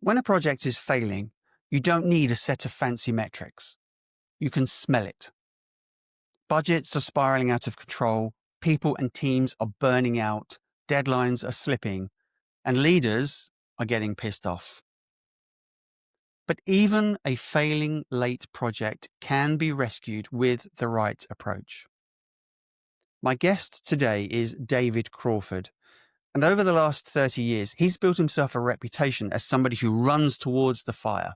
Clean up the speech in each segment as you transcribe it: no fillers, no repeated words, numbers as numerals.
When a project is failing, you don't need a set of fancy metrics. You can smell it. Budgets are spiraling out of control, people and teams are burning out, deadlines are slipping, and leaders are getting pissed off. But even a failing late project can be rescued with the right approach. My guest today is David Crawford. And over the last 30 years, he's built himself a reputation as somebody who runs towards the fire.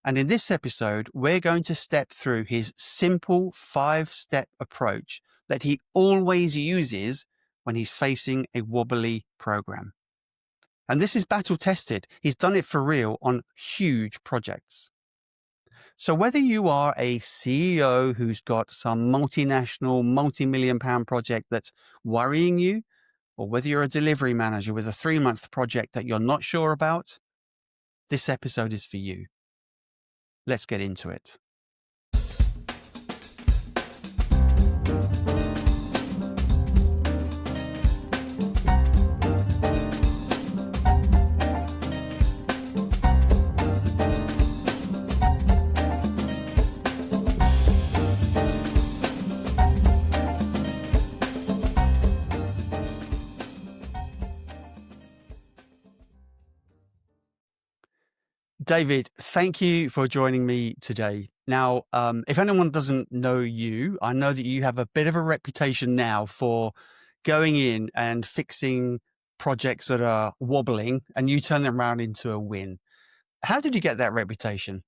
And in this episode, we're going to step through his simple 5-step approach that he always uses when he's facing a wobbly program. And this is battle tested. He's done it for real on huge projects. So whether you are a CEO who's got some multinational, multi-million pound project that's worrying you, or whether you're a delivery manager with a 3-month project that you're not sure about, this episode is for you. Let's get into it. David, thank you for joining me today. Now, if anyone doesn't know you, I know that you have a bit of a reputation now for going in and fixing projects that are wobbling and you turn them around into a win. How did you get that reputation?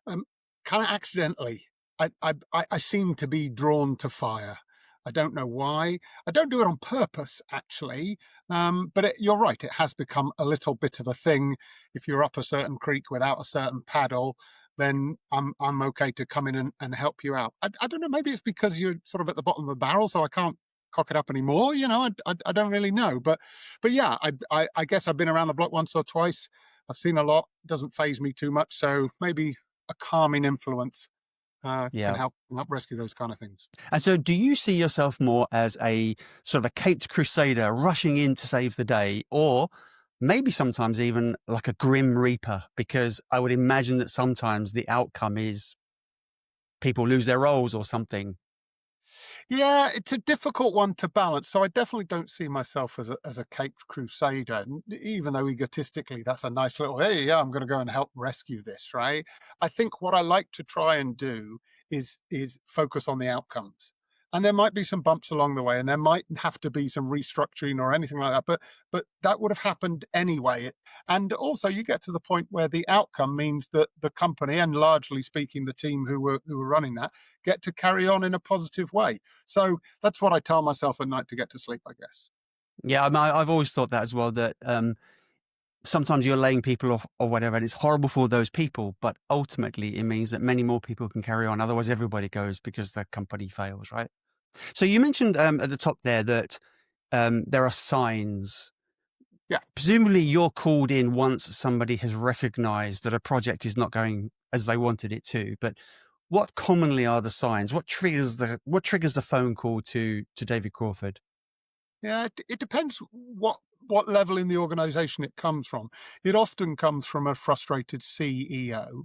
Kind of accidentally. I seem to be drawn to fire. I don't know why. I don't do it on purpose, actually. But you're right. It has become a little bit of a thing. If you're up a certain creek without a certain paddle, then I'm okay to come in and help you out. I don't know. Maybe it's because you're sort of at the bottom of the barrel, so I can't cock it up anymore. I don't really know. But yeah, I guess I've been around the block once or twice. I've seen a lot. It doesn't faze me too much. So maybe a calming influence can help rescue those kind of things. And so do you see yourself more as a sort of a caped crusader rushing in to save the day, or maybe sometimes even like a grim reaper? Because I would imagine that sometimes the outcome is people lose their roles or something. Yeah, it's a difficult one to balance. So I definitely don't see myself as a caped crusader, even though egotistically that's a nice little, hey, yeah, I'm going to go and help rescue this, right? I think what I like to try and do is focus on the outcomes. And there might be some bumps along the way, and there might have to be some restructuring or anything like that. But that would have happened anyway. And also, you get to the point where the outcome means that the company, and largely speaking, the team who were running that, get to carry on in a positive way. So that's what I tell myself at night to get to sleep, I guess. Yeah, I've always thought that as well, that sometimes you're laying people off or whatever, and it's horrible for those people, but ultimately it means that many more people can carry on. Otherwise, everybody goes because the company fails, right? So you mentioned at the top there that there are signs. Yeah. Presumably you're called in once somebody has recognized that a project is not going as they wanted it to. But what commonly are the signs? What triggers the phone call to David Crawford? Yeah, it depends what level in the organization it comes from. It often comes from a frustrated CEO.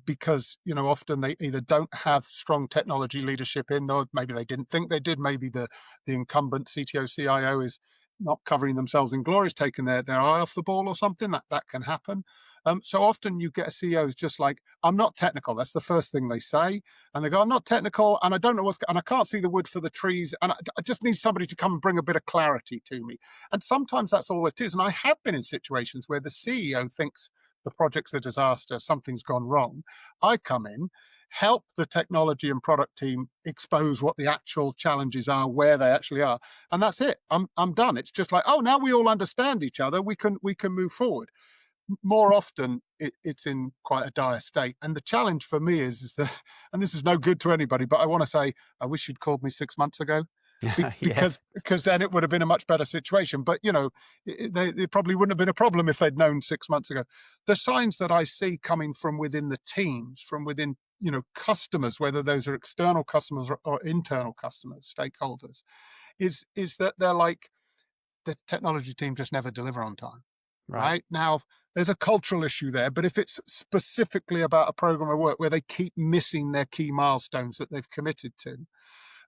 Because often they either don't have strong technology leadership in, or maybe they didn't think they did. Maybe the incumbent CTO CIO is not covering themselves in glory, is taking their eye off the ball or something. That can happen. So often you get a CEO who's just like, I'm not technical. That's the first thing they say, and they go, I'm not technical, and I don't know and I can't see the wood for the trees, and I just need somebody to come and bring a bit of clarity to me. And sometimes that's all it is. And I have been in situations where the CEO thinks the project's a disaster, something's gone wrong. I come in, help the technology and product team expose what the actual challenges are, where they actually are, and that's it. I'm done. It's just like, oh, now we all understand each other. We can move forward. More often, it's in quite a dire state. And the challenge for me is that, and this is no good to anybody, but I want to say, I wish you'd called me 6 months ago. Because then it would have been a much better situation. But, it probably wouldn't have been a problem if they'd known 6 months ago. The signs that I see coming from within the teams, from within, customers, whether those are external customers or internal customers, stakeholders, is that they're like, the technology team just never deliver on time. Right now, there's a cultural issue there. But if it's specifically about a program of work where they keep missing their key milestones that they've committed to,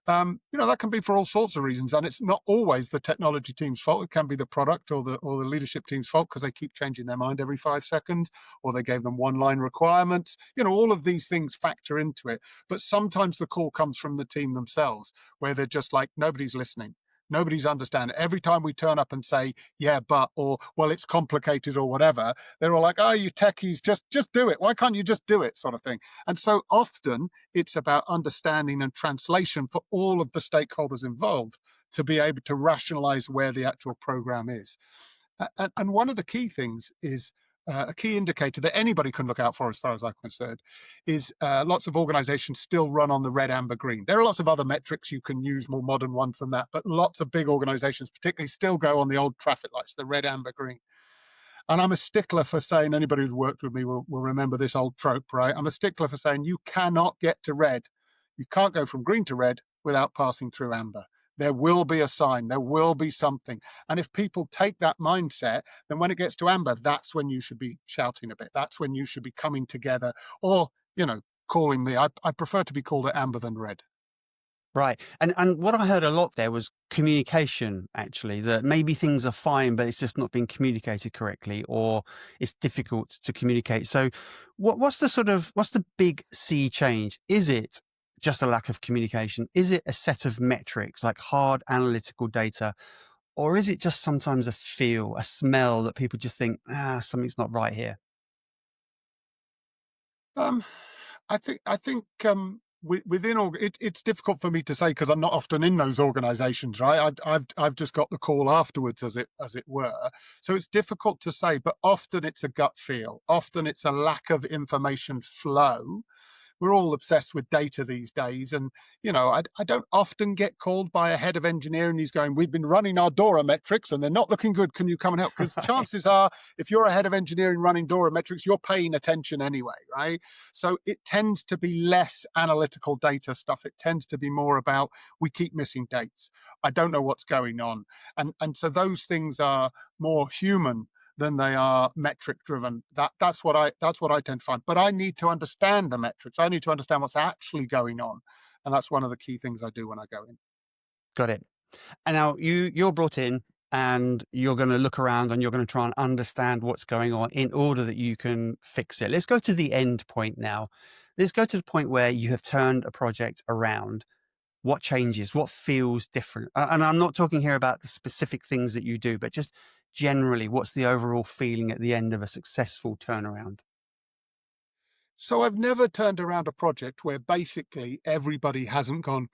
that can be for all sorts of reasons, and it's not always the technology team's fault. It can be the product or the leadership team's fault because they keep changing their mind every 5 seconds, or they gave them one-line requirements. All of these things factor into it. But sometimes the call comes from the team themselves, where they're just like, nobody's listening. Nobody's understanding. Every time we turn up and say, yeah, but, or, well, it's complicated or whatever, they're all like, oh, you techies, just do it. Why can't you just do it, sort of thing? And so often it's about understanding and translation for all of the stakeholders involved to be able to rationalize where the actual program is. And one of the key things is a key indicator that anybody can look out for, as far as I'm concerned, is lots of organizations still run on the red, amber, green. There are lots of other metrics you can use, more modern ones than that, but lots of big organizations particularly still go on the old traffic lights, the red, amber, green. And I'm a stickler for saying, anybody who's worked with me will remember this old trope, right? I'm a stickler for saying you cannot get to red. You can't go from green to red without passing through amber. There will be a sign, there will be something. And if people take that mindset, then when it gets to amber, that's when you should be shouting a bit. That's when you should be coming together or, calling me. I prefer to be called at amber than red. Right. And what I heard a lot there was communication, actually, that maybe things are fine, but it's just not being communicated correctly, or it's difficult to communicate. So what's the big C change? Is it just a lack of communication? Is it a set of metrics like hard analytical data? Or is it just sometimes a feel, a smell that people just think, something's not right here? Um, I think within it's difficult for me to say because I'm not often in those organisations, right? I've just got the call afterwards, as it were. So it's difficult to say, but often it's a gut feel. Often it's a lack of information flow. We're all obsessed with data these days. And, I don't often get called by a head of engineering who's going, we've been running our DORA metrics and they're not looking good. Can you come and help? Because chances are, if you're a head of engineering running DORA metrics, you're paying attention anyway, right? So it tends to be less analytical data stuff. It tends to be more about, we keep missing dates. I don't know what's going on. And so those things are more human than they are metric driven. That's what I tend to find. But I need to understand the metrics. I need to understand what's actually going on. And that's one of the key things I do when I go in. Got it. And now you're brought in and you're going to look around and you're going to try and understand what's going on in order that you can fix it. Let's go to the end point now. Let's go to the point where you have turned a project around. What changes? What feels different? And I'm not talking here about the specific things that you do, but just generally, what's the overall feeling at the end of a successful turnaround? So I've never turned around a project where basically everybody hasn't gone,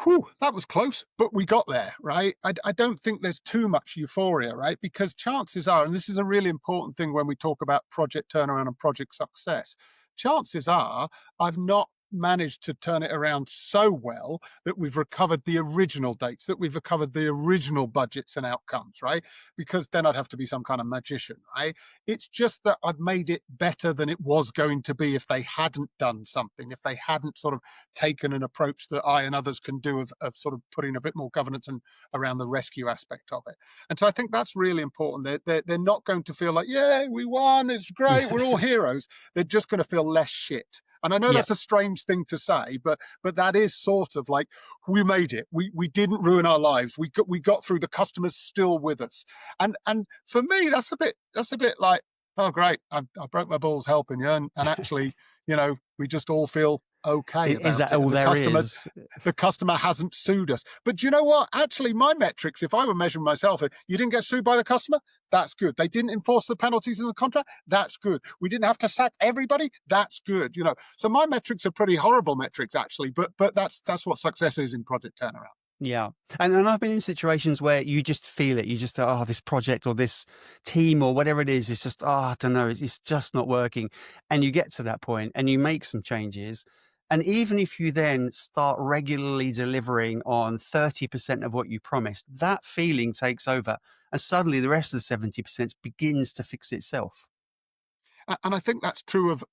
whew, that was close, but we got there, right? I don't think there's too much euphoria, right? Because chances are, and this is a really important thing when we talk about project turnaround and project success, chances are I've not managed to turn it around so well that we've recovered the original dates, that we've recovered the original budgets and outcomes, right? Because then I'd have to be some kind of magician, right? It's just that I've made it better than it was going to be if they hadn't done something, if they hadn't sort of taken an approach that I and others can do of sort of putting a bit more governance and around the rescue aspect of it. And so I think that's really important. They're not going to feel like, yeah, we won, it's great, we're all heroes. They're just going to feel less shit. And I know Yeah. that's a strange thing to say, but that is sort of like, we made it. We didn't ruin our lives. We got through. The customer's still with us. And for me, that's a bit like, oh great, I broke my balls helping you, and actually, we just all feel okay Is about that it. all And there is? the customer hasn't sued us. But do you know what? Actually, my metrics, if I were measuring myself, you didn't get sued by the customer. That's good. They didn't enforce the penalties in the contract. That's good. We didn't have to sack everybody. That's good. So my metrics are pretty horrible metrics, actually. But that's what success is in project turnaround. Yeah. And I've been in situations where you just feel it. You just, this project or this team or whatever it is, it's just, I don't know, it's just not working. And you get to that point and you make some changes. And even if you then start regularly delivering on 30% of what you promised, that feeling takes over. And suddenly the rest of the 70% begins to fix itself. And I think that's true of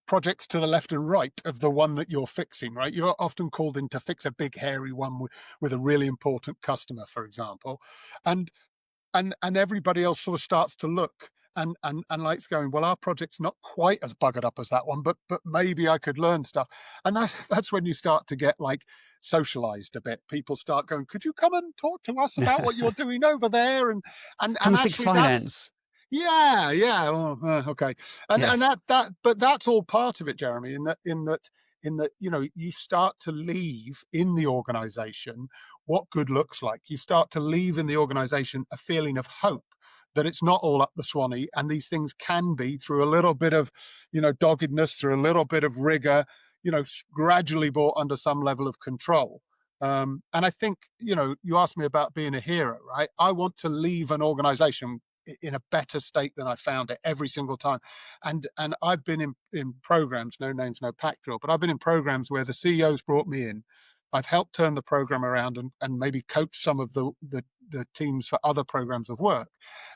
projects to the left and right of the one that you're fixing, right? You're often called in to fix a big, hairy one with a really important customer, for example. And everybody else sort of starts to look and Light's going, well, our project's not quite as buggered up as that one, but maybe I could learn stuff. And that's when you start to get like socialized a bit. People start going, could you come and talk to us about what you're doing over there? And Come fix actually that's finance. yeah. Oh, okay. And Yeah. and but that's all part of it, Jeremy. In that, you start to leave in the organization what good looks like. You start to leave in the organization a feeling of hope that it's not all up the Swanee, and these things can be, through a little bit of, doggedness, through a little bit of rigor, gradually brought under some level of control. And I think, you asked me about being a hero, right? I want to leave an organization in a better state than I found it every single time. And I've been in programs, no names, no pack drill, but I've been in programs where the CEO's brought me in. I've helped turn the program around and maybe coach some of the teams for other programs of work.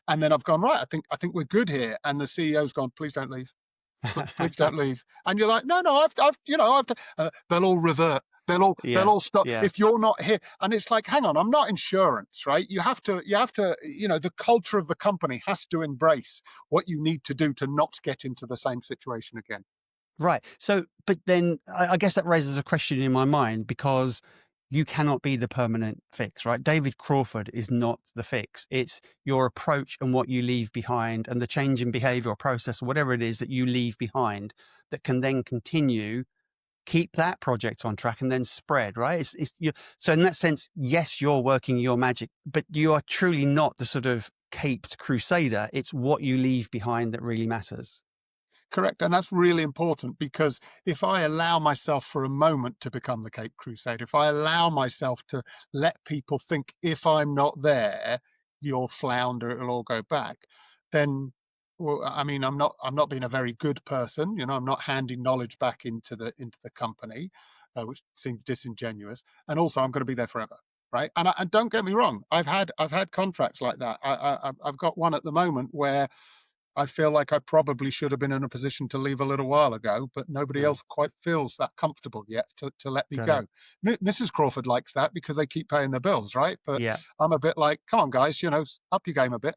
And then I've gone, right, I think we're good here. And the CEO's gone, please don't leave. Please don't leave. And you're like, no, they'll all revert. They'll Yeah. all stop Yeah. if you're not here. And it's like, hang on, I'm not insurance, right? You have to, the culture of the company has to embrace what you need to do to not get into the same situation again. Right. So, but then I guess that raises a question in my mind, because you cannot be the permanent fix, right? David Crawford is not the fix. It's your approach and what you leave behind, and the change in behavior or process or whatever it is that you leave behind that can then continue, keep that project on track, and then spread, right? So in that sense, yes, you're working your magic, but you are truly not the sort of caped crusader. It's what you leave behind that really matters. Correct. And that's really important, because if I allow myself for a moment to become the Cape Crusade, if I allow myself to let people think if I'm not there, you'll flounder, it'll all go back, then, well, I mean, I'm not being a very good person. I'm not handing knowledge back into the company, which seems disingenuous. And also, I'm going to be there forever. Right. And don't get me wrong, I've had contracts like that. I've got one at the moment where I feel like I probably should have been in a position to leave a little while ago, but nobody Right. else quite feels that comfortable yet to let me Got it. go. Mrs. Crawford likes that because they keep paying their bills, right? But Yeah. I'm a bit like, come on, guys, up your game a bit.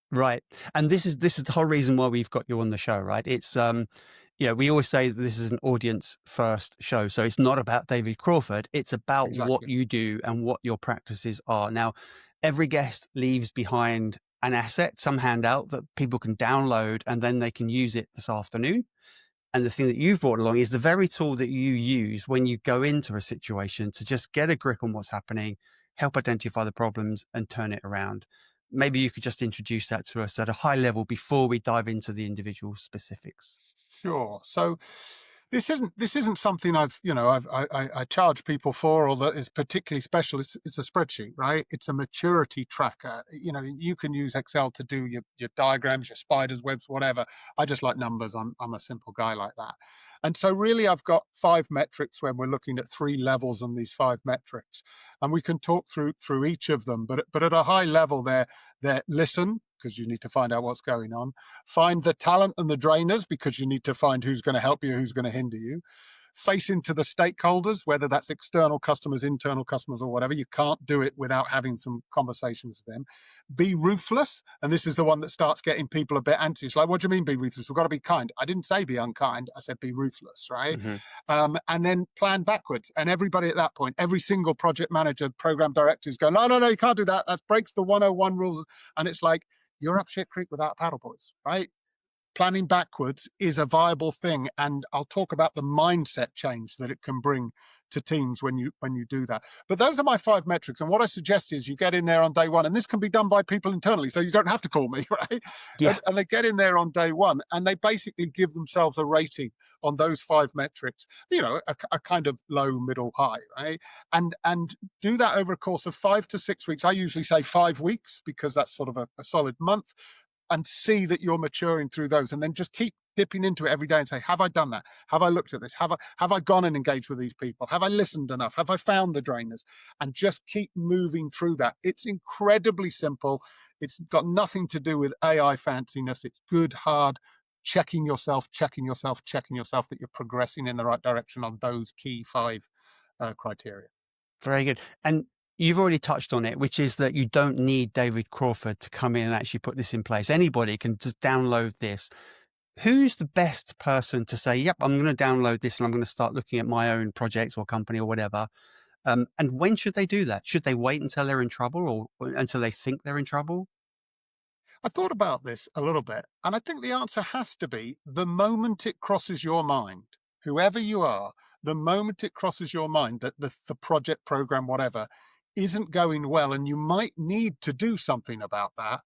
Right. And this is the whole reason why we've got you on the show, right? It's we always say that this is an audience first show. So it's not about David Crawford, it's about what Exactly. you do and what your practices are. Now, every guest leaves behind an asset, some handout that people can download, and then they can use it this afternoon. And the thing that you've brought along is the very tool that you use when you go into a situation to just get a grip on what's happening, help identify the problems, and turn it around. Maybe you could just introduce that to us at a high level before we dive into the individual specifics. Sure. So this isn't something I charge people for, or that is particularly special. It's a spreadsheet, right? It's a maturity tracker. You can use Excel to do your diagrams, your spiders, webs, whatever. I just like numbers. I'm a simple guy like that. And so really, I've got 5 metrics when we're looking at 3 levels on these 5 metrics, and we can talk through each of them. But at a high level, they're listen, because you need to find out what's going on. Find the talent and the drainers, because you need to find who's going to help you, who's going to hinder you. Face into the stakeholders, whether that's external customers, internal customers, or whatever. You can't do it without having some conversations with them. Be ruthless. And this is the one that starts getting people a bit anxious. Like, what do you mean be ruthless? We've got to be kind. I didn't say be unkind. I said be ruthless, right? Hmm. And then plan backwards. And everybody at that point, every single project manager, program director is going, no, you can't do that. That breaks the 101 rules. And it's like, you're up shit creek without paddle boards, right? Planning backwards is a viable thing, and I'll talk about the mindset change that it can bring to teams when you do that. But those are my 5 metrics, and what I suggest is you get in there on day one, and this can be done by people internally, so you don't have to call me, right? Yeah. And they get in there on day one, and they basically give themselves a rating on those 5 metrics, a kind of low, middle, high, right? And do that over a course of 5 to 6 weeks. I usually say 5 weeks, because that's sort of a solid month, and see that you're maturing through those, and then just keep dipping into it every day and say, have I done that? Have I looked at this? Have I gone and engaged with these people? Have I listened enough? Have I found the drainers? And just keep moving through that. It's incredibly simple. It's got nothing to do with AI fanciness. It's good, hard checking yourself that you're progressing in the right direction on those key 5 criteria. Very good. And You've already touched on it, which is that you don't need David Crawford to come in and actually put this in place. Anybody can just download this. Who's the best person to say, yep, I'm going to download this and I'm going to start looking at my own projects or company or whatever? And when should they do that? Should they wait until they're in trouble or until they think they're in trouble? I thought about this a little bit, and I think the answer has to be the moment it crosses your mind, whoever you are, the moment it crosses your mind that the project, program, whatever, isn't going well, and you might need to do something about that,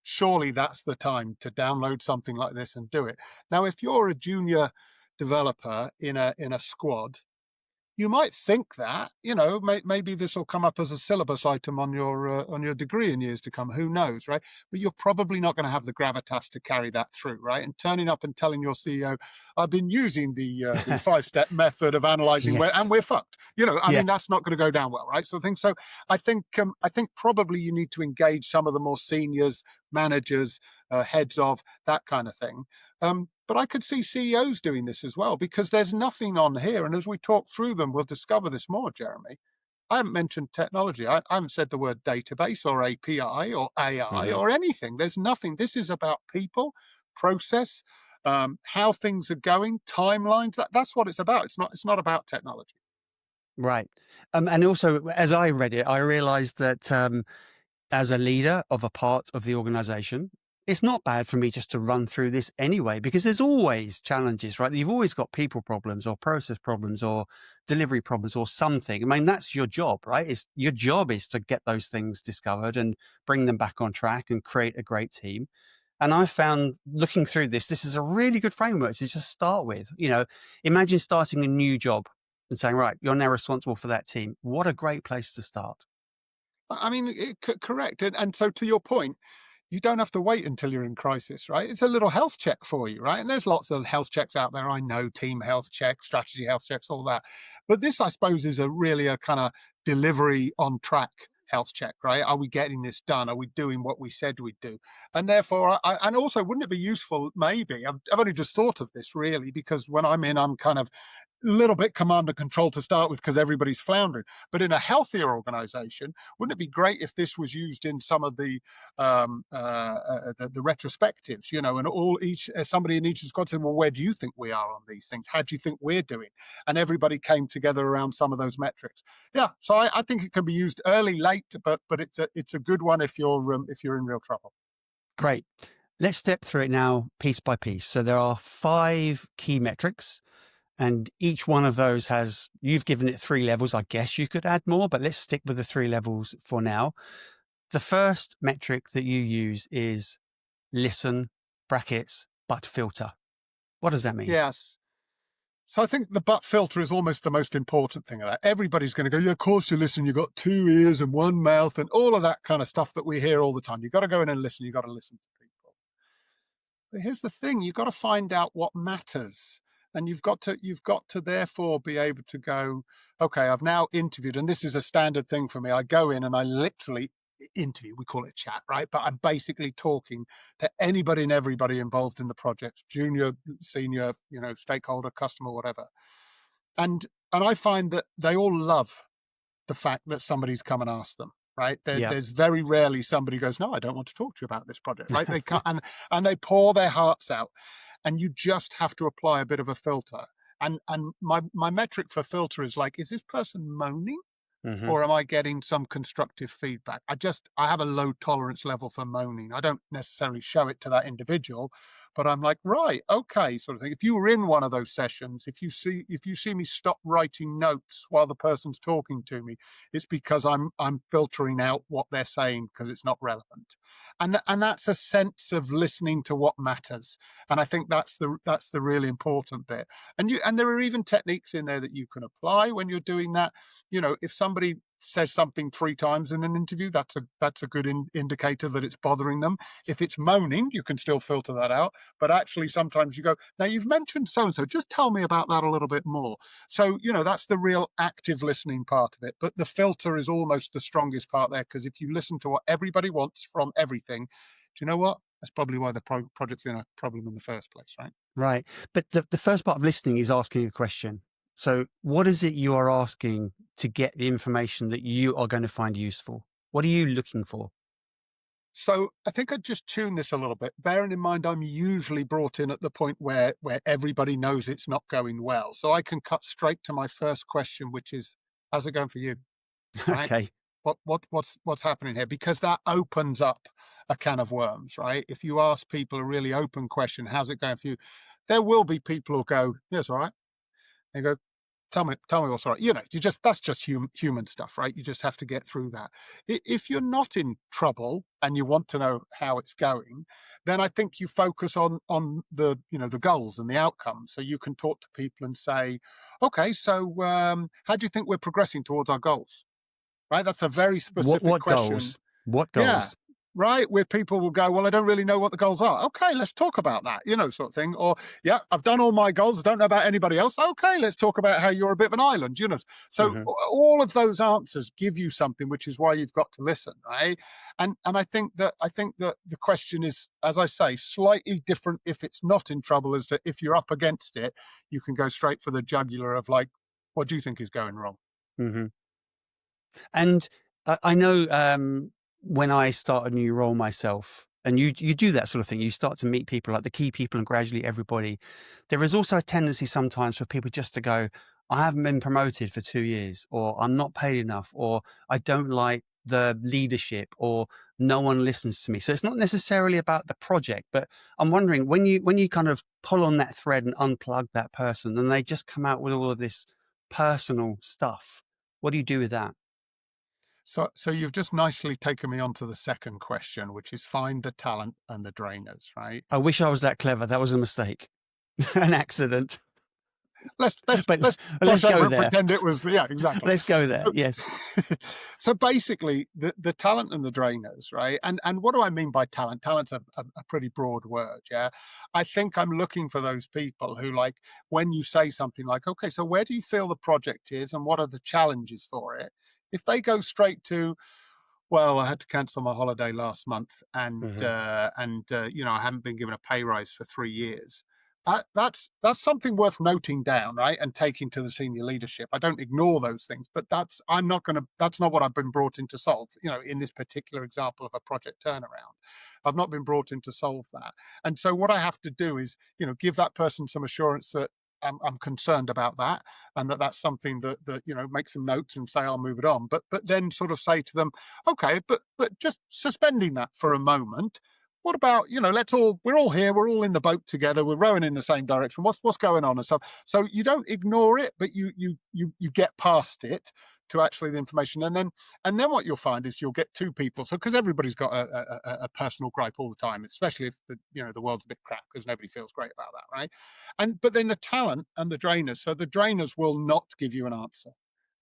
surely that's the time to download something like this and do it. Now, if you're a junior developer in a squad, you might think that, maybe this will come up as a syllabus item on your degree in years to come. Who knows, right? But you're probably not going to have the gravitas to carry that through, right? And turning up and telling your CEO, "I've been using the 5-step method of analyzing where, and Yes. we're fucked." I Yeah. mean, that's not going to go down well, right? So I think probably you need to engage some of the more seniors, managers, heads of that kind of thing. But I could see CEOs doing this as well, because there's nothing on here. And as we talk through them, we'll discover this more, Jeremy. I haven't mentioned technology. I haven't said the word database or API or AI Mhm. or anything. There's nothing. This is about people, process, how things are going, timelines. That's what it's about. It's not about technology. Right. And also, as I read it, I realized that as a leader of a part of the organization, it's not bad for me just to run through this anyway, because there's always challenges, right? You've always got people problems or process problems or delivery problems or something. I mean, that's your job, right? It's your job is to get those things discovered and bring them back on track and create a great team. And I found looking through this is a really good framework to just start with. Imagine starting a new job and saying, right, you're now responsible for that team. What a great place to start. I mean, correct. And so to your point, you don't have to wait until you're in crisis, right? It's a little health check for you, right? And there's lots of health checks out there. I know, team health checks, strategy health checks, all that. But this, I suppose, is really a kind of delivery on track health check, right? Are we getting this done? Are we doing what we said we'd do? And therefore, and also, wouldn't it be useful? Maybe I've only just thought of this really, because when I'm in, I'm kind of little bit command and control to start with because everybody's floundering. But in a healthier organization, wouldn't it be great if this was used in some of the retrospectives, and each somebody in each squad said, "Well, where do you think we are on these things? How do you think we're doing?" And everybody came together around some of those metrics. Yeah, so I think it can be used early, late, but it's a good one if you're in real trouble. Great. Let's step through it now piece by piece. So there are 5 key metrics, and each one of those you've given it 3 levels. I guess you could add more, but let's stick with the 3 levels for now. The first metric that you use is listen, brackets, but filter. What does that mean? Yes. So I think the butt filter is almost the most important thing of that. Everybody's going to go, "Yeah, of course you listen. You've got 2 ears and 1 mouth," and all of that kind of stuff that we hear all the time. You've got to go in and listen. You've got to listen to people. But here's the thing: you've got to find out what matters. And you've got to therefore be able to go, okay, I've now interviewed, and this is a standard thing for me. I go in and I literally interview. We call it chat, right? But I'm basically talking to anybody and everybody involved in the project, junior, senior, stakeholder, customer, whatever. And I find that they all love the fact that somebody's come and asked them. Right. Yeah. There's very rarely somebody goes, "No, I don't want to talk to you about this project." Right. They can't, and they pour their hearts out, and you just have to apply a bit of a filter. And my metric for filter is like, is this person moaning? Hmm. Or am I getting some constructive feedback? I have a low tolerance level for moaning. I don't necessarily show it to that individual, but I'm like, right, okay, sort of thing. If you were in one of those sessions, if you see me stop writing notes while the person's talking to me, it's because I'm filtering out what they're saying because it's not relevant. And that's a sense of listening to what matters. And I think that's the really important bit. And there are even techniques in there that you can apply when you're doing that. If somebody says something 3 times in an interview, that's a good indicator that it's bothering them. If it's moaning, you can still filter that out. But actually, sometimes you go, "Now you've mentioned so and so. Just tell me about that a little bit more." So that's the real active listening part of it. But the filter is almost the strongest part there, because if you listen to what everybody wants from everything, do you know what? That's probably why the project's in a problem in the first place, right? Right. But the first part of listening is asking a question. So what is it you are asking to get the information that you are going to find useful? What are you looking for? So I think I'd just tune this a little bit, bearing in mind I'm usually brought in at the point where everybody knows it's not going well. So I can cut straight to my first question, which is, how's it going for you? Right? Okay. What's happening here? Because that opens up a can of worms, right? If you ask people a really open question, how's it going for you? There will be people who go, yes, all right. And go, tell me what's all right. That's just human stuff, right? You just have to get through that. If you're not in trouble and you want to know how it's going, then I think you focus on the goals and the outcomes. So you can talk to people and say, okay, so how do you think we're progressing towards our goals? Right? That's a very specific What question. goals? What Yeah. goals? Right. Where people will go, well, I don't really know what the goals are. Okay, let's talk about that, sort of thing. Or, yeah, I've done all my goals. I don't know about anybody else. Okay, let's talk about how you're a bit of an island. So Hmm. all of those answers give you something, which is why you've got to listen, right? And I think that the question is, as I say, slightly different if it's not in trouble, as to if you're up against it, you can go straight for the jugular of like, what do you think is going wrong? Hmm. And I know when I start a new role myself, and you do that sort of thing, you start to meet people, like the key people, and gradually everybody. There is also a tendency sometimes for people just to go, "I haven't been promoted for 2 years," or "I'm not paid enough," or "I don't like the leadership," or "No one listens to me." So it's not necessarily about the project, but I'm wondering when you kind of pull on that thread and unplug that person, and they just come out with all of this personal stuff. What do you do with that? So you've just nicely taken me on to the second question, which is find the talent and the drainers, right? I wish I was that clever. That was a mistake, an accident. Let's let's But let's let's brush over go it and there. pretend it was, yeah, exactly. Let's go there. So, Yes. so basically, the talent and the drainers, right? And what do I mean by talent? Talent's a pretty broad word, yeah. I think I'm looking for those people who, like, when you say something like, okay, so where do you feel the project is and what are the challenges for it? If they go straight to, well, I had to cancel my holiday last month, and Hmm. I haven't been given a pay rise for 3 years. That's something worth noting down, right, and taking to the senior leadership. I don't ignore those things, but I'm not going to. That's not what I've been brought in to solve. In this particular example of a project turnaround, I've not been brought in to solve that. And so what I have to do is, give that person some assurance that I'm concerned about that, and that's something that make some notes and say I'll move it on. But then sort of say to them, okay, but just suspending that for a moment. What about, we're all here, we're all in the boat together, we're rowing in the same direction. What's going on and stuff. So you don't ignore it, but you get past it to actually the information, and then what you'll find is you'll get two people. So because everybody's got a personal gripe all the time, especially if the world's a bit crap, because nobody feels great about that, right? But then the talent and the drainers. So the drainers will not give you an answer.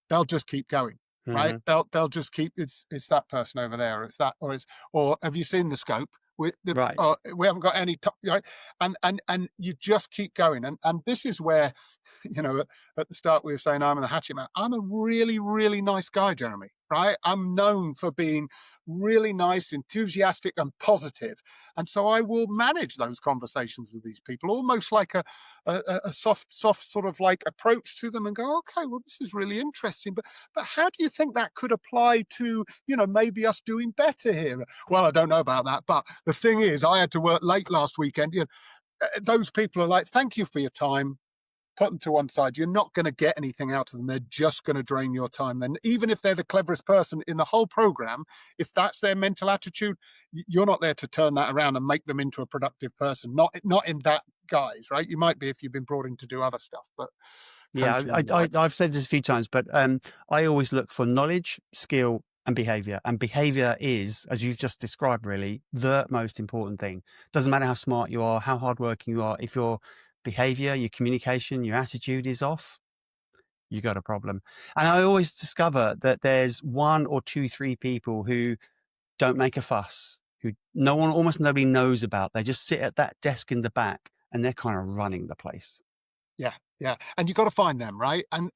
They'll just keep going, right? Hmm. They'll just keep, it's that person over there, or it's that, or have you seen the scope? Right. We haven't got any top, right? And you just keep going, and this is where, at the start we were saying I'm the hatchet man. I'm a really, really nice guy, Jeremy. Right? I'm known for being really nice, enthusiastic, and positive, and so I will manage those conversations with these people, almost like a soft sort of like approach to them, and go, okay, well, this is really interesting, but how do you think that could apply to maybe us doing better here? Well, I don't know about that, but the thing is, I had to work late last weekend. Those people are like, thank you for your time. Put them to one side. You're not going to get anything out of them. They're just going to drain your time. Then, even if they're the cleverest person in the whole program, if that's their mental attitude, you're not there to turn that around and make them into a productive person. Not in that guise, right? You might be if you've been brought in to do other stuff, but Yeah. coaching and the like. I've said this a few times, but I always look for knowledge, skill, and behavior. And behavior is, as you've just described, really the most important thing. Doesn't matter how smart you are, how hardworking you are. If your behavior, your communication, your attitude is off, you got a problem. And I always discover that there's one or two, three people who don't make a fuss, who almost nobody knows about. They just sit at that desk in the back and they're kind of running the place. Yeah, yeah, and you got to find them, right? And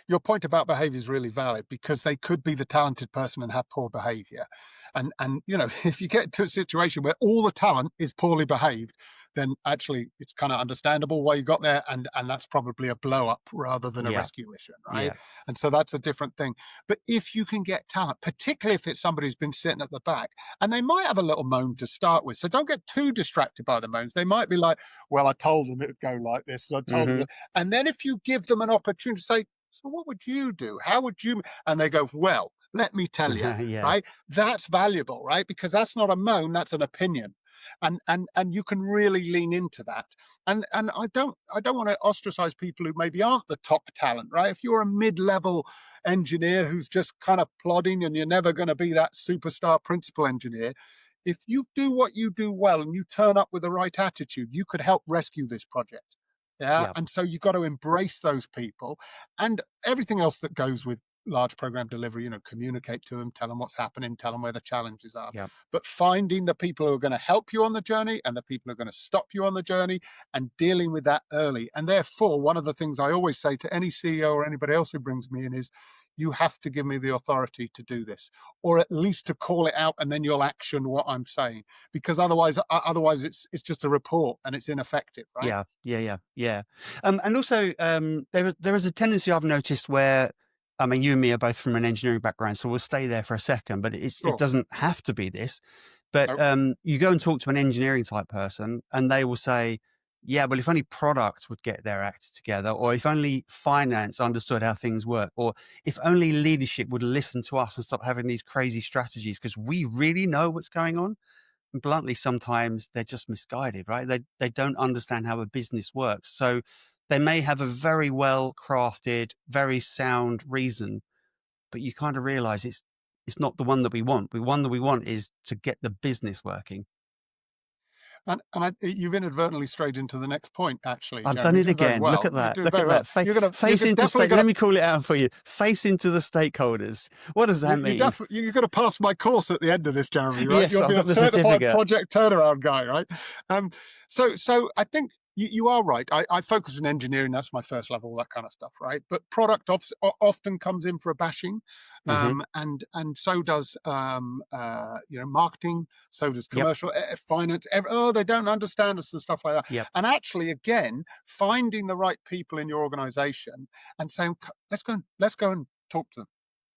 your point about behaviour is really valid, because they could be the talented person and have poor behaviour, and if you get to a situation where all the talent is poorly behaved, then actually it's kind of understandable why you got there, and that's probably a blow up rather than a Yeah. rescue mission, right? Yeah. And so that's a different thing. But if you can get talent, particularly if it's somebody who's been sitting at the back, and they might have a little moan to start with, so don't get too distracted by the moans. They might be like, well, I told them it would go like this, and I told them, and then if you give them an opportunity to say, so what would you do? How would you? And they go, well, let me tell you, Yeah. right? That's valuable, right? Because that's not a moan, that's an opinion. And you can really lean into that. And I don't want to ostracize people who maybe aren't the top talent, right? If you're a mid-level engineer who's just kind of plodding and you're never going to be that superstar principal engineer, if you do what you do well and you turn up with the right attitude, you could help rescue this project. Yeah. Yeah. And so you've got to embrace those people and everything else that goes with large program delivery, communicate to them, tell them what's happening, tell them where the challenges are. Yeah. But finding the people who are going to help you on the journey and the people who are going to stop you on the journey and dealing with that early. And therefore, one of the things I always say to any CEO or anybody else who brings me in is, you have to give me the authority to do this, or at least to call it out, and then you'll action what I'm saying, because otherwise it's just a report and it's ineffective, right? Yeah. And also, there is a tendency I've noticed where, I mean, you and me are both from an engineering background, so we'll stay there for a second, but it Sure. doesn't have to be this. But Nope. you go and talk to an engineering type person and they will say, yeah, well, if only product would get their act together, or if only finance understood how things work, or if only leadership would listen to us and stop having these crazy strategies because we really know what's going on. And bluntly, sometimes they're just misguided, right? They don't understand how a business works. So they may have a very well crafted, very sound reason, but you kind of realize it's not the one that we want. The one that we want is to get the business working. You've inadvertently strayed into the next point, actually, I've done Jeremy. it You're doing very again. Look well. at You're that. doing Look very at well. that. You're definitely Let gonna me call it out for you. Face into the stakeholders. What does that mean? you're going to pass my course at the end of this, Jeremy, right? Yes, You'll I've be got a the certified certificate. project turnaround guy, right? So I think you are right. I focus on engineering. That's my first level, all that kind of stuff, right? But product often comes in for a bashing, Hmm. and so does marketing. So does Yep. commercial, finance. They don't understand us and stuff like that. Yep. And actually, again, finding the right people in your organization and saying, let's go and talk to them,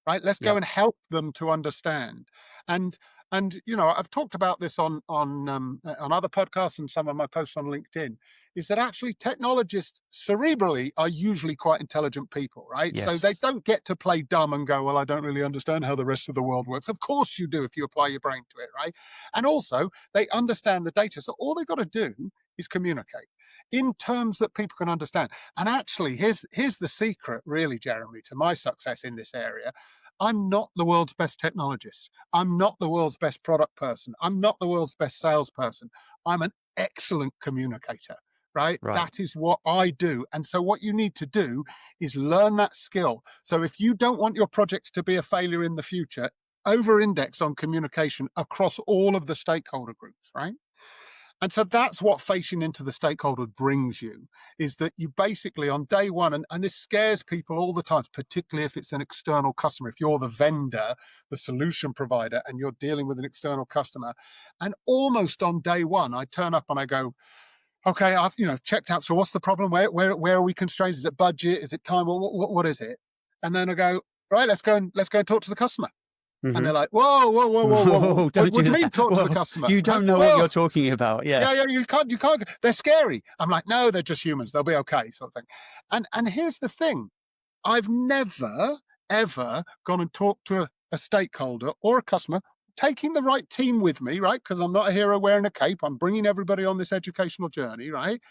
right? Let's go Yep. and help them to understand. And I've talked about this on other podcasts and some of my posts on LinkedIn, is that actually technologists cerebrally are usually quite intelligent people, right? So they Yes. don't get to play dumb and go, well, I don't really understand how the rest of the world works. Of course you do if you apply your brain to it, right? And also they understand the data. So all they've got to do is communicate in terms that people can understand. And actually, here's the secret, really, Jeremy, to my success in this area. I'm not the world's best technologist. I'm not the world's best product person. I'm not the world's best salesperson. I'm an excellent communicator, right? Right. That is what I do. And so what you need to do is learn that skill. So if you don't want your projects to be a failure in the future, over index on communication across all of the stakeholder groups, right? And so that's what facing into the stakeholder brings you, is that you basically on day one, and this scares people all the time, particularly if it's an external customer, if you're the vendor, the solution provider, and you're dealing with an external customer. And almost on day one, I turn up and I go, okay, I've checked out. So what's the problem? Where are we constrained? Is it budget? Is it time? What is it? And then I go, right, let's go and talk to the customer. And Hmm. they're like, whoa, whoa, whoa, whoa, whoa, whoa. Oh, What don't do do you that. mean talk to the Well, customer? you Right? don't know what Whoa. you're talking about. Yeah. Yeah, you can't. They're scary. I'm like, no, they're just humans. They'll be okay, sort of thing. And here's the thing: I've never ever gone and talked to a stakeholder or a customer, taking the right team with me, right? Because I'm not a hero wearing a cape. I'm bringing everybody on this educational journey, right?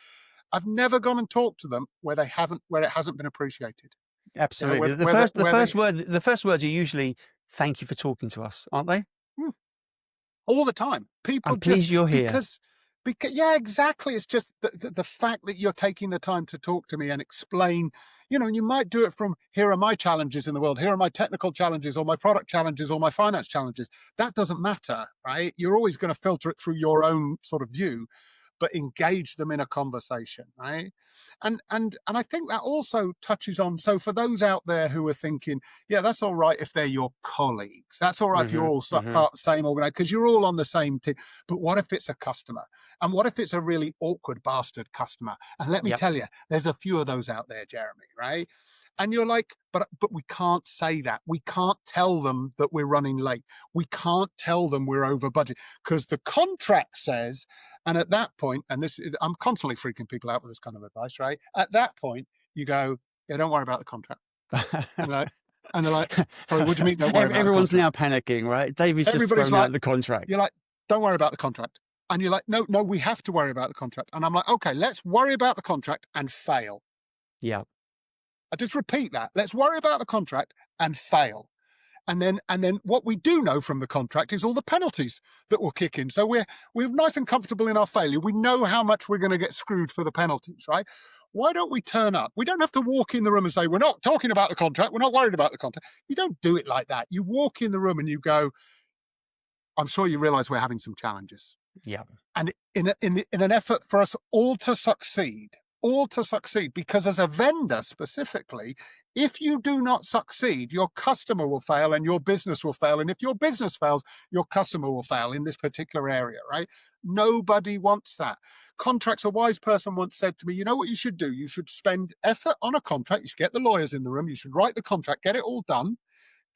I've never gone and talked to them where it hasn't been appreciated. Absolutely. The first words are usually "Thank you for talking to us," aren't they? Hmm, all the time. People I'm just pleased you're here. because yeah, exactly. It's just the fact that you're taking the time to talk to me and explain, and you might do it from, here are my challenges in the world, here are my technical challenges or my product challenges or my finance challenges. That doesn't matter, right? You're always going to filter it through your own sort of view. but engage them in a conversation, right? And I think that also touches on, so for those out there who are thinking, yeah, that's all right if they're your colleagues, that's all right if you're all part of the same organization because you're all on the same team, but what if it's a customer? And what if it's a really awkward bastard customer? And let me Yep. tell you, there's a few of those out there, Jeremy, right? And you're like, but we can't say that. We can't tell them that we're running late. We can't tell them we're over budget because the contract says, and at that point, and this is, I'm constantly freaking people out with this kind of advice, right? At that point, you go, yeah, don't worry about the contract. And they're like, sorry, what do you mean don't worry about the Everyone's now contract? panicking, right? David's just Everybody's thrown like, out the contract. you're like, don't worry about the contract. And you're like, no, we have to worry about the contract. And I'm like, okay, let's worry about the contract and fail. Yeah. I just repeat that. Let's worry about the contract and fail. And then what we do know from the contract is all the penalties that will kick in. So we're nice and comfortable in our failure. We know how much we're going to get screwed for the penalties, right? Why don't we turn up? We don't have to walk in the room and say, we're not talking about the contract. We're not worried about the contract. You don't do it like that. You walk in the room and you go, I'm sure you realize we're having some challenges. Yeah. And in an effort for us all to succeed, because as a vendor specifically, if you do not succeed, your customer will fail and your business will fail. And if your business fails, your customer will fail in this particular area, right? Nobody wants that. Contracts, a wise person once said to me, you know what you should do? You should spend effort on a contract. You should get the lawyers in the room. You should write the contract, get it all done,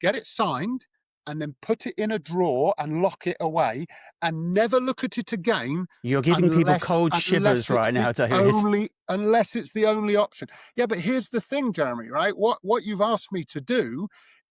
get it signed, and then put it in a drawer and lock it away and never look at it again. You're giving people cold shivers right now, David. Unless it's the only option. Yeah, but here's the thing, Jeremy, right? What you've asked me to do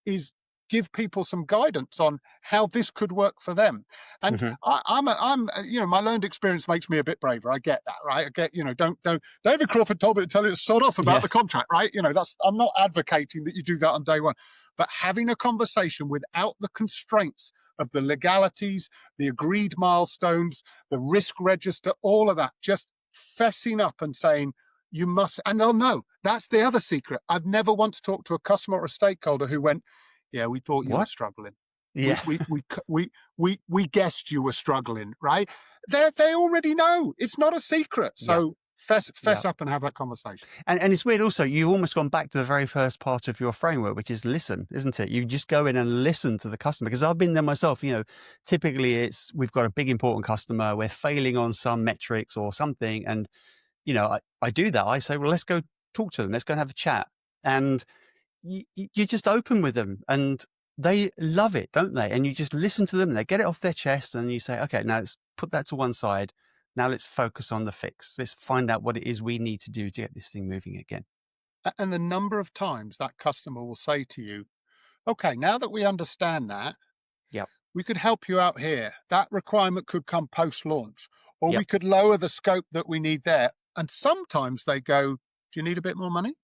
is give people some guidance on how this could work for them. And I'm my learned experience makes me a bit braver. I get that, right? I get, don't David Crawford told me to tell you to sod off about the contract, right? I'm not advocating that you do that on day one, but having a conversation without the constraints of the legalities, the agreed milestones, the risk register, all of that, just fessing up and saying, you must, and they'll know. That's the other secret. I've never once talked to a customer or a stakeholder who went, yeah, we thought you were struggling. Yeah. We guessed you were struggling, right? They already know. It's not a secret. So fess up and have that conversation. And it's weird also, you've almost gone back to the very first part of your framework, which is listen, isn't it? You just go in and listen to the customer, because I've been there myself. Typically we've got a big important customer, we're failing on some metrics or something. And, I do that. I say, well, let's go talk to them. Let's go and have a chat. And you're just open with them and they love it, don't they? And you just listen to them and they get it off their chest and you say, okay, now let's put that to one side. Now let's focus on the fix. Let's find out what it is we need to do to get this thing moving again. And the number of times that customer will say to you, okay, now that we understand that, we could help you out here. That requirement could come post-launch, or we could lower the scope that we need there. And sometimes they go, do you need a bit more money?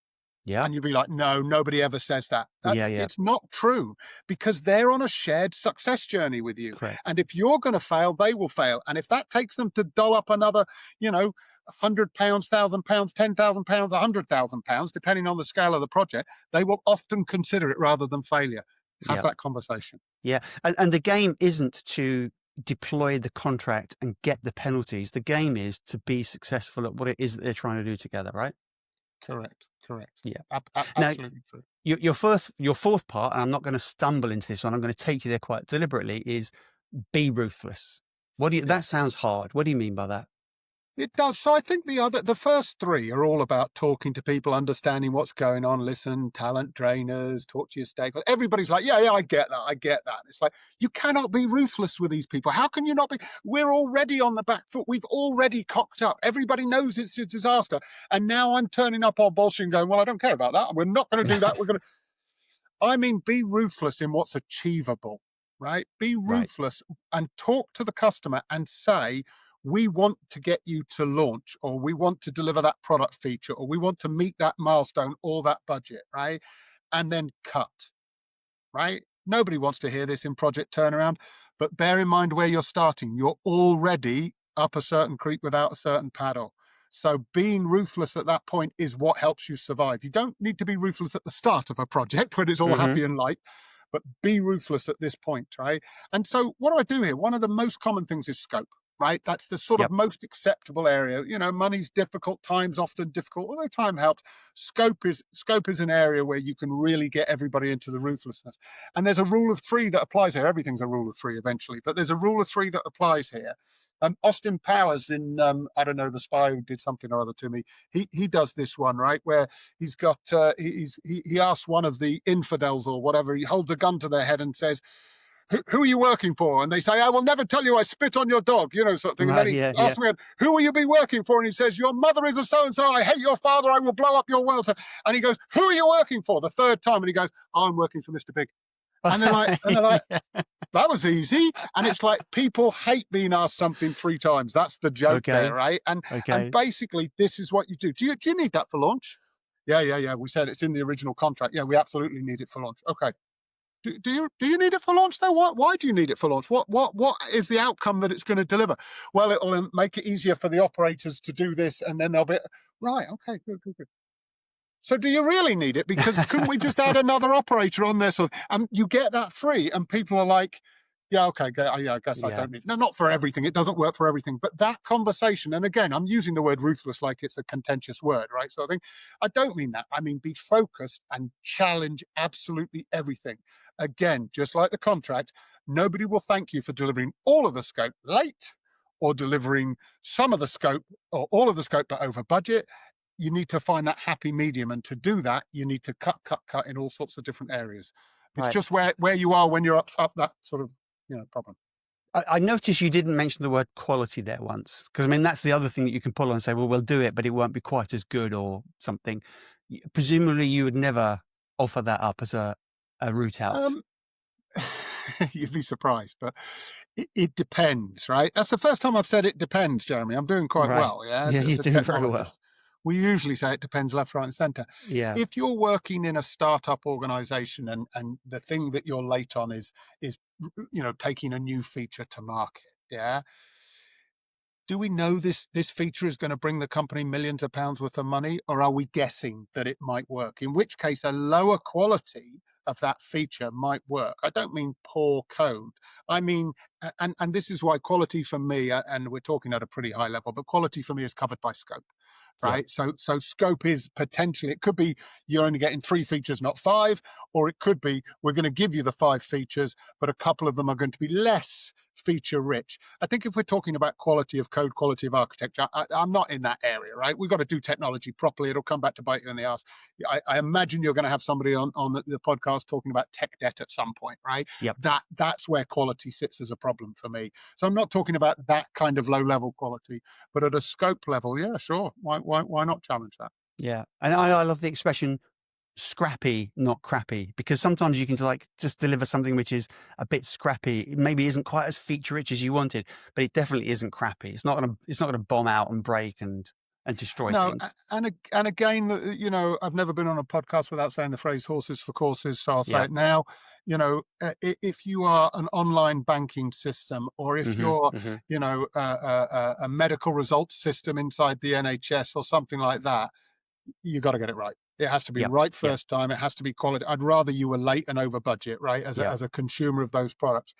Yeah. And you'd be like, no, nobody ever says that. It's not true, because they're on a shared success journey with you. Correct. And if you're going to fail, they will fail. And if that takes them to doll up another, £100, £1,000, £10,000, £100,000, depending on the scale of the project, they will often consider it rather than failure. Have that conversation. Yeah. And the game isn't to deploy the contract and get the penalties. The game is to be successful at what it is that they're trying to do together, right? Correct. Yeah. Absolutely true. Your fourth part, and I'm not going to stumble into this one, I'm going to take you there quite deliberately, is be ruthless. That sounds hard. What do you mean by that? It does. So I think the first three are all about talking to people, understanding what's going on, listen, talent drainers, talk to your stakeholders. Everybody's like, yeah, I get that. It's like, you cannot be ruthless with these people. How can you not be? We're already on the back foot. We've already cocked up. Everybody knows it's a disaster. And now I'm turning up on bullshit and going, well, I don't care about that. We're not going to do that. Be ruthless in what's achievable, right? Be ruthless and talk to the customer and say, we want to get you to launch, or we want to deliver that product feature, or we want to meet that milestone or that budget, right? And then cut, right? Nobody wants to hear this in project turnaround, but bear in mind where you're starting. You're already up a certain creek without a certain paddle. So being ruthless at that point is what helps you survive. You don't need to be ruthless at the start of a project when it's all happy and light, but be ruthless at this point, right? And so what do I do here? One of the most common things is scope. right? That's the sort of Yep. most acceptable area. Money's difficult, time's often difficult, although time helps. Scope is an area where you can really get everybody into the ruthlessness. And there's a rule of three that applies here. Everything's a rule of three eventually, but there's a rule of three that applies here. Austin Powers in I don't know, The Spy Who Did Something or Other to Me. He does this one, right, where he's got he asks one of the infidels or whatever. He holds a gun to their head and says, who are you working for? And they say, I will never tell you I spit on your dog, sort of thing. And then he asks me, who will you be working for? And he says, your mother is a so-and-so. I hate your father. I will blow up your world. And he goes, who are you working for? The third time. And he goes, I'm working for Mr. Big. And they're like, that was easy. And it's like, people hate being asked something three times. That's the joke there, right? And basically, this is what you do. Do you need that for launch? Yeah. We said it's in the original contract. Yeah, we absolutely need it for launch. Okay. Do you need it for launch though? Why do you need it for launch? What is the outcome that it's going to deliver? Well, it'll make it easier for the operators to do this, and then they'll be right. Okay, good. So do you really need it? Because couldn't we just add another operator on there? So you get that free, and people are like, yeah, okay, I guess I don't need it. No, not for everything. It doesn't work for everything. But that conversation, and again, I'm using the word ruthless like it's a contentious word, right? So I don't mean that. I mean, be focused and challenge absolutely everything. Again, just like the contract, nobody will thank you for delivering all of the scope late or delivering some of the scope or all of the scope but over budget. You need to find that happy medium. And to do that, you need to cut in all sorts of different areas. It's just where you are when you're up that sort of problem. I noticed you didn't mention the word quality there once, because I mean, that's the other thing that you can pull on and say, well, we'll do it, but it won't be quite as good or something. Presumably you would never offer that up as a route out. You'd be surprised, but it depends, right? That's the first time I've said it depends, Jeremy. I'm doing quite well. Yeah, you're doing very well. We usually say it depends left, right, and centre. Yeah. If you're working in a startup organization and the thing that you're late on is taking a new feature to market, yeah. Do we know this feature is going to bring the company millions of pounds worth of money, or are we guessing that it might work? In which case, a lower quality of that feature might work. I don't mean poor code. I mean, and this is why quality for me, and we're talking at a pretty high level, but quality for me is covered by scope, right? Yeah. So scope is potentially, it could be you're only getting 3 features, not 5, or it could be we're going to give you the 5 features, but a couple of them are going to be less feature rich. I think if we're talking about quality of code, quality of architecture, I'm not in that area, right? We've got to do technology properly. It'll come back to bite you in the ass. I imagine you're going to have somebody on the podcast talking about tech debt at some point, right? Yep. That's where quality sits as a problem for me. So I'm not talking about that kind of low level quality, but at a scope level, yeah, sure. Why not challenge that? Yeah. And I love the expression scrappy, not crappy, because sometimes you can just deliver something which is a bit scrappy. It maybe isn't quite as feature rich as you wanted, but it definitely isn't crappy. It's not gonna bomb out and break and destroy things. And again, I've never been on a podcast without saying the phrase "horses for courses," so I'll say it now. If you are an online banking system, or if you're, a medical results system inside the NHS or something like that, you got to get it right. It has to be right first time. It has to be quality. I'd rather you were late and over budget, right? As a consumer of those products.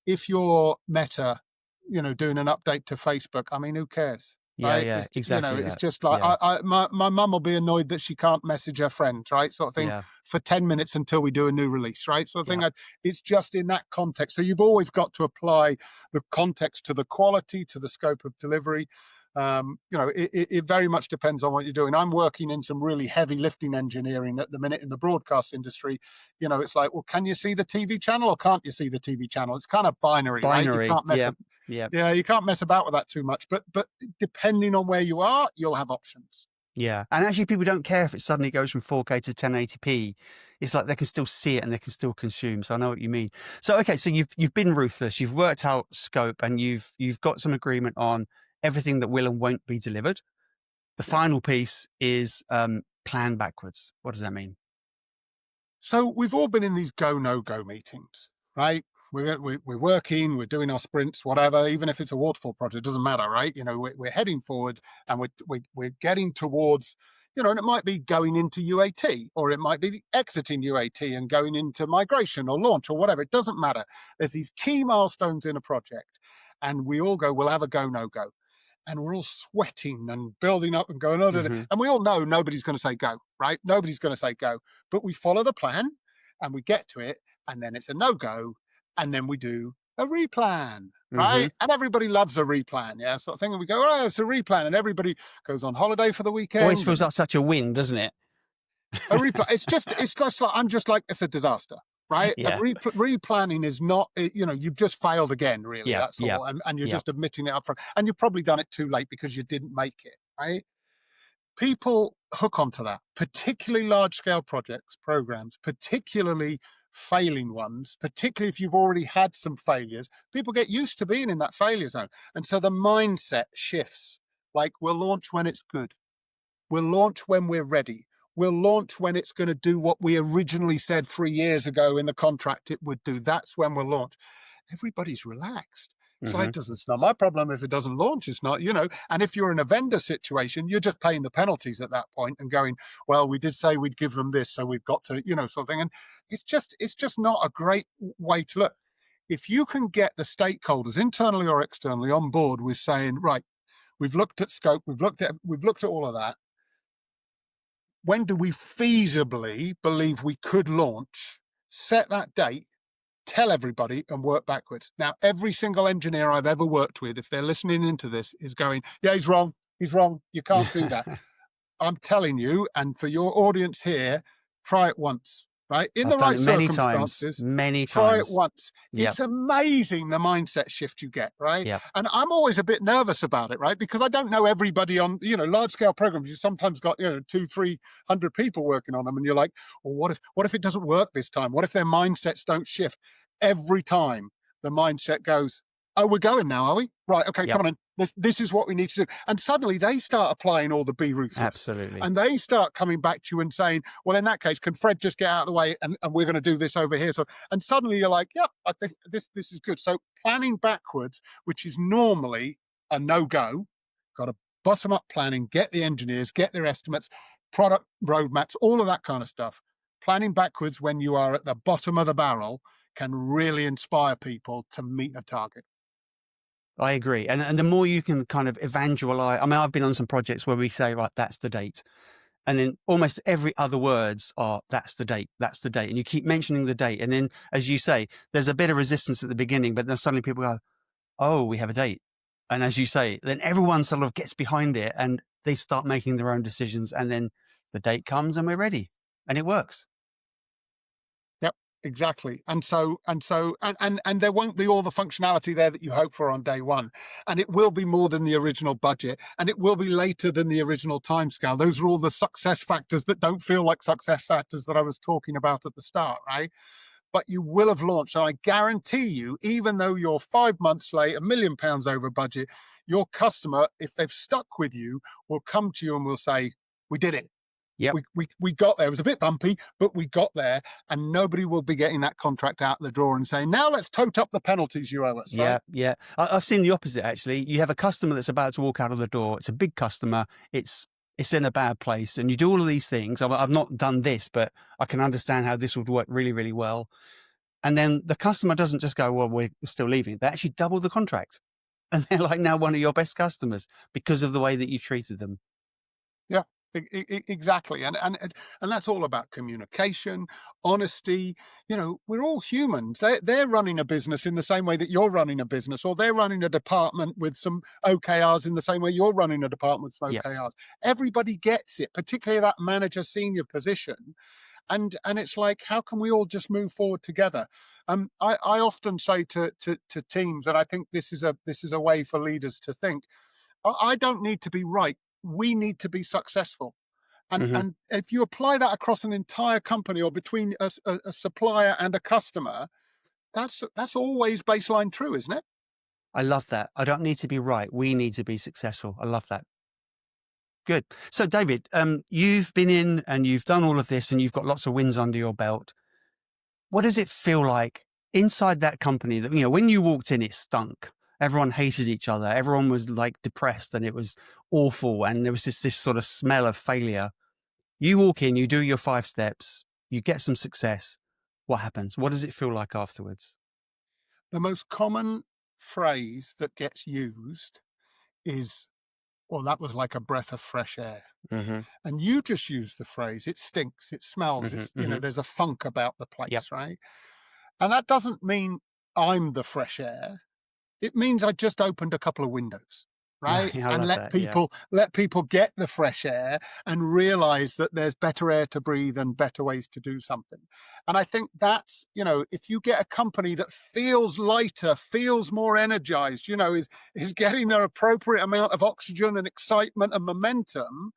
If you're Meta, doing an update to Facebook, I mean, who cares? Right? Yeah, exactly. It's just like my mum will be annoyed that she can't message her friends, right? Sort of thing, for 10 minutes until we do a new release, right? Sort of thing. It's just in that context. So you've always got to apply the context to the quality, to the scope of delivery. It very much depends on what you're doing. I'm working in some really heavy lifting engineering at the minute in the broadcast industry. It's like, well, can you see the TV channel or can't you see the TV channel? It's kind of binary. Right? You can't mess you can't mess about with that too much. But depending on where you are, you'll have options. Yeah. And actually, people don't care if it suddenly goes from 4K to 1080p. It's like they can still see it and they can still consume. So I know what you mean. So, okay, so you've been ruthless. You've worked out scope and you've got some agreement on everything that will and won't be delivered. The final piece is plan backwards. What does that mean? So we've all been in these go, no-go meetings, right? We're working, we're doing our sprints, whatever, even if it's a waterfall project, it doesn't matter, right? We're heading forward and we're getting towards, and it might be going into UAT, or it might be exiting UAT and going into migration or launch or whatever. It doesn't matter. There's these key milestones in a project. and we all go, we'll have a go, no go. And we're all sweating and building up and going, oh, Hmm. and we all know nobody's going to say go, right? Nobody's going to say go, but we follow the plan and we get to it, and then it's a no go, and then we do a replan, Hmm. right? And everybody loves a replan, yeah, sort of thing. And we go, oh, it's a replan, and everybody goes on holiday for the Always weekend. feels And like such a win, doesn't it? a replan, it's just like, I'm just like, it's a disaster. Right, a Yeah. replanning is not. You've just failed again. Really, Yeah. that's Yeah. all, and you're Yeah. just admitting it up front. And you've probably done it too late because you didn't make it. Right, people hook onto that, particularly large scale projects, programs, particularly failing ones, particularly if you've already had some failures. People get used to being in that failure zone. And so the mindset shifts, like, we'll launch when it's good. We'll launch when we're ready. We'll launch when it's going to do what we originally said 3 years ago in the contract it would do. That's when we'll launch. Everybody's relaxed. It's like, Hmm. it's not my problem if it doesn't launch. It's not, and if you're in a vendor situation, you're just paying the penalties at that point and going, well, we did say we'd give them this, so we've got to, something. And it's just not a great way to look. If you can get the stakeholders, internally or externally, on board with saying, right, we've looked at scope, we've looked at all of that. When do we feasibly believe we could launch? Set that date, tell everybody, and work backwards. Now, every single engineer I've ever worked with, if they're listening into this, is going, yeah, he's wrong. He's wrong. You can't do that. I'm telling you, and for your audience here, try it once, right? In I've the done right it many times. circumstances, Many try it times. once. Yep. It's amazing the mindset shift you get, right? Yep. And I'm always a bit nervous about it, right? Because I don't know everybody on, large scale programs. You sometimes got, 200-300 people working on them, and you're like, well, what if it doesn't work this time? What if their mindsets don't shift? Every time the mindset goes, oh, we're going now, are we? Right, okay, Yep. come on. This is what we need to do. And suddenly they start applying all the be ruthless. Absolutely. And they start coming back to you and saying, well, in that case, can Fred just get out of the way, and we're going to do this over here? So, and suddenly you're like, yeah, I think this is good. So planning backwards, which is normally a no-go, got to bottom up planning, get the engineers, get their estimates, product roadmaps, all of that kind of stuff. Planning backwards when you are at the bottom of the barrel can really inspire people to meet a target. I agree. And the more you can kind of evangelize, I mean, I've been on some projects where we say, right, that's the date. And then almost every other words are, that's the date, that's the date. And you keep mentioning the date. And then, as you say, there's a bit of resistance at the beginning, but then suddenly people go, oh, we have a date. And as you say, then everyone sort of gets behind it and they start making their own decisions. And then the date comes and we're ready and it works. Yep, exactly. And there won't be all the functionality there that you hope for on day one. And it will be more than the original budget, and it will be later than the original timescale. Those are all the success factors that don't feel like success factors that I was talking about at the start, right? But you will have launched. And I guarantee you, even though you're 5 months late, £1 million over budget, your customer, if they've stuck with you, will come to you and will say, we did it. Yep. We got there. It was a bit bumpy, but we got there, and nobody will be getting that contract out the drawer and saying, now let's tote up the penalties you owe us. Yeah. Right? Yeah. I've seen the opposite, actually. You have a customer that's about to walk out of the door. It's a big customer. It's in a bad place. And you do all of these things. I've not done this, but I can understand how this would work really, really well. And then the customer doesn't just go, well, we're still leaving. They actually double the contract. And they're like now one of your best customers because of the way that you treated them. Yeah. Exactly, and that's all about communication, honesty. We're all humans. They're running a business in the same way that you're running a business, or they're running a department with some OKRs in the same way you're running a department with some Yep. OKRs. Everybody gets it, particularly that manager senior position. And it's like, how can we all just move forward together? I often say to teams, and I think this is a way for leaders to think. I don't need to be right. We need to be successful. And Mm-hmm. and if you apply that across an entire company or between a supplier and a customer, that's always baseline true, isn't it? I love that. I don't need to be right. We need to be successful. I love that. Good. So, David, you've been in and you've done all of this and you've got lots of wins under your belt. What does it feel like inside that company that, when you walked in, it stunk. Everyone hated each other. Everyone was like depressed and it was awful. And there was this sort of smell of failure. You walk in, you do your 5 steps, you get some success. What happens? What does it feel like afterwards? The most common phrase that gets used is, well, that was like a breath of fresh air. Mm-hmm. And you just used the phrase, it stinks, it smells, Mm-hmm. it's, Mm-hmm. there's a funk about the Yep. place, right? And that doesn't mean I'm the fresh air. It means I just opened a couple of windows, right? I And love that. Yeah. let people get the fresh air and realize that there's better air to breathe and better ways to do something. And I think that's, if you get a company that feels lighter, feels more energized, is getting an appropriate amount of oxygen and excitement and momentum,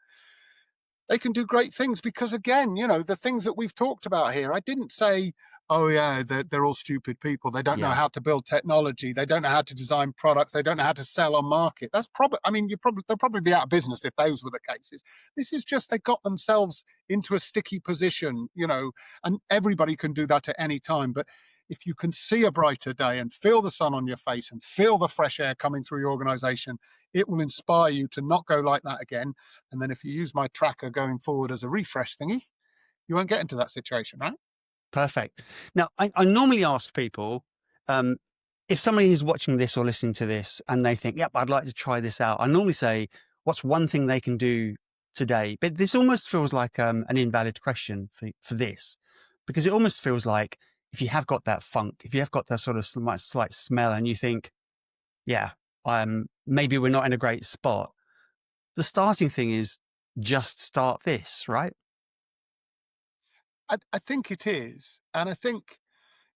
they can do great things. Because again, the things that we've talked about here, I didn't say, oh yeah, they're all stupid people. They don't know Yeah. how to build technology. They don't know how to design products. They don't know how to sell on market. That's probably, they'll probably be out of business if those were the cases. This is just, they got themselves into a sticky position, and everybody can do that at any time. But if you can see a brighter day and feel the sun on your face and feel the fresh air coming through your organization, it will inspire you to not go like that again. And then if you use my tracker going forward as a refresh thingy, you won't get into that situation, right? Perfect. Now, I normally ask people, if somebody is watching this or listening to this and they think, yep, I'd like to try this out, I normally say, what's one thing they can do today? But this almost feels like an invalid question for this, because it almost feels like if you have got that funk, if you have got that sort of slight smell and you think, yeah, maybe we're not in a great spot, the starting thing is just start this, right? I think it is. And I think,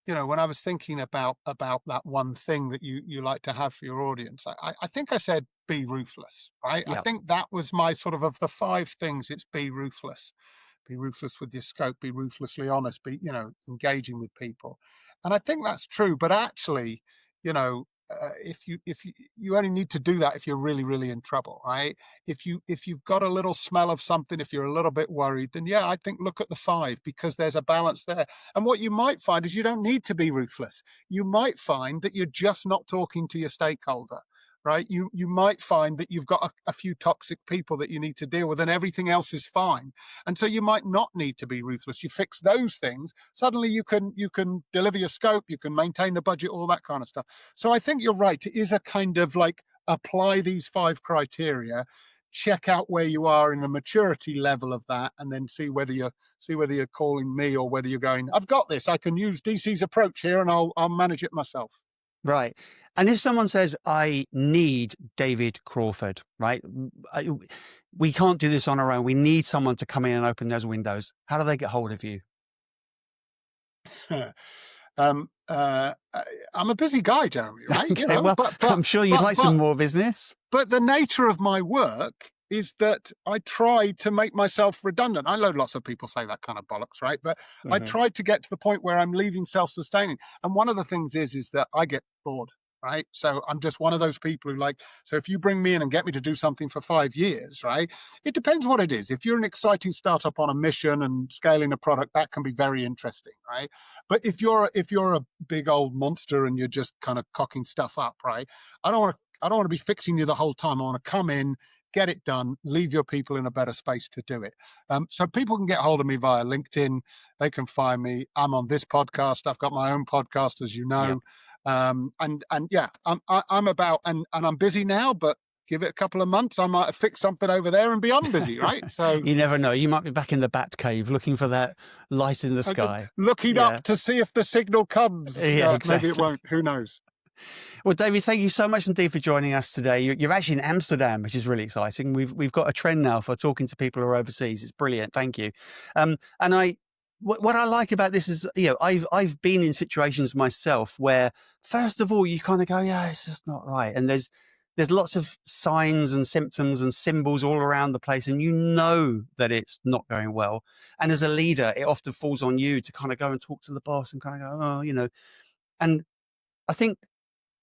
when I was thinking about that one thing that you like to have for your audience, I think I said be ruthless, right? I Yeah. think that was my sort of the 5 things. It's be ruthless. Be ruthless with your scope, be ruthlessly honest, be, engaging with people. And I think that's true. But actually, if you only need to do that if you're really, really in trouble, right? If you've got a little smell of something, if you're a little bit worried, then yeah, I think look at the 5, because there's a balance there. And what you might find is you don't need to be ruthless. You might find that you're just not talking to your stakeholder, right? You might find that you've got a few toxic people that you need to deal with, and everything else is fine. And so you might not need to be ruthless. You fix those things, suddenly you can deliver your scope, you can maintain the budget, all that kind of stuff. So I think you're right. It is a kind of like, apply these 5 criteria, check out where you are in the maturity level of that, and then see whether you're calling me or whether you're going, I've got this, I can use DC's approach here and I'll manage it myself. Right. And if someone says, I need David Crawford, right? We can't do this on our own. We need someone to come in and open those windows. How do they get hold of you? I'm a busy guy, Jeremy, right? Okay, well, I'm sure you'd like some more business. But the nature of my work is that I try to make myself redundant. I know lots of people say that kind of bollocks, right? But I tried to get to the point where I'm leaving self-sustaining. And one of the things is that I get bored, right? So I'm just one of those people who so if you bring me in and get me to do something for 5 years, right? It depends what it is. If you're an exciting startup on a mission and scaling a product, that can be very interesting, right? But if you're a big old monster and you're just kind of cocking stuff up, right? I don't want to be fixing you the whole time. I want to come in, get it done, leave your people in a better space to do it. So people can get hold of me via LinkedIn. They can find me. I'm on this podcast. I've got my own podcast, as you know. Yep. And yeah, I'm about, and I'm busy now, but give it a couple of months, I might have fixed something over there and be unbusy, right? So you never know. You might be back in the bat cave looking for that light in the sky. Looking up to see if the signal comes. Yeah, exactly. Maybe it won't. Who knows? Well, David, thank you so much indeed for joining us today. You're actually in Amsterdam, which is really exciting. We've got a trend now for talking to people who are overseas. It's brilliant. Thank you. And what I like about this is, I've been in situations myself where, first of all, you kind of go, yeah, it's just not right. And there's lots of signs and symptoms and symbols all around the place, and you know that it's not going well. And as a leader, it often falls on you to kind of go and talk to the boss and kind of go, oh, and I think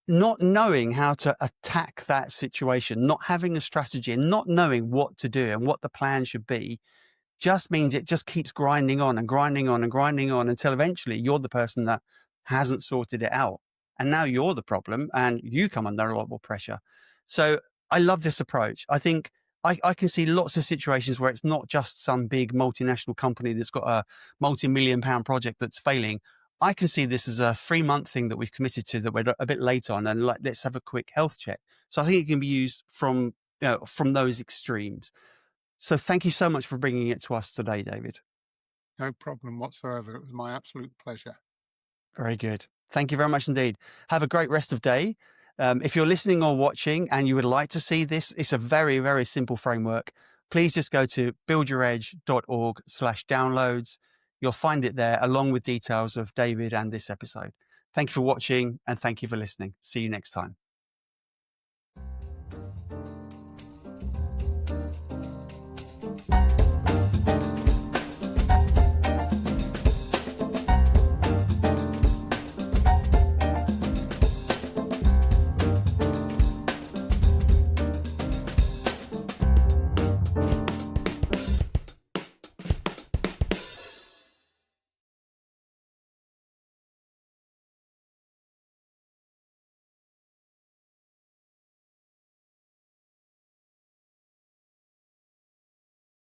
not knowing how to attack that situation, not having a strategy and not knowing what to do and what the plan should be, just means it just keeps grinding on and grinding on and grinding on until eventually you're the person that hasn't sorted it out. And now you're the problem and you come under a lot more pressure. So I love this approach. I think I can see lots of situations where it's not just some big multinational company that's got a multi-million-pound project that's failing. I can see this as a 3-month thing that we've committed to that we're a bit late on, and like, let's have a quick health check. So I think it can be used from those extremes. So thank you so much for bringing it to us today, David. No problem whatsoever. It was my absolute pleasure. Very good. Thank you very much indeed. Have a great rest of day. If you're listening or watching and you would like to see this, it's a very, very simple framework. Please just go to buildyouredge.org/downloads. You'll find it there along with details of David and this episode. Thank you for watching and thank you for listening. See you next time.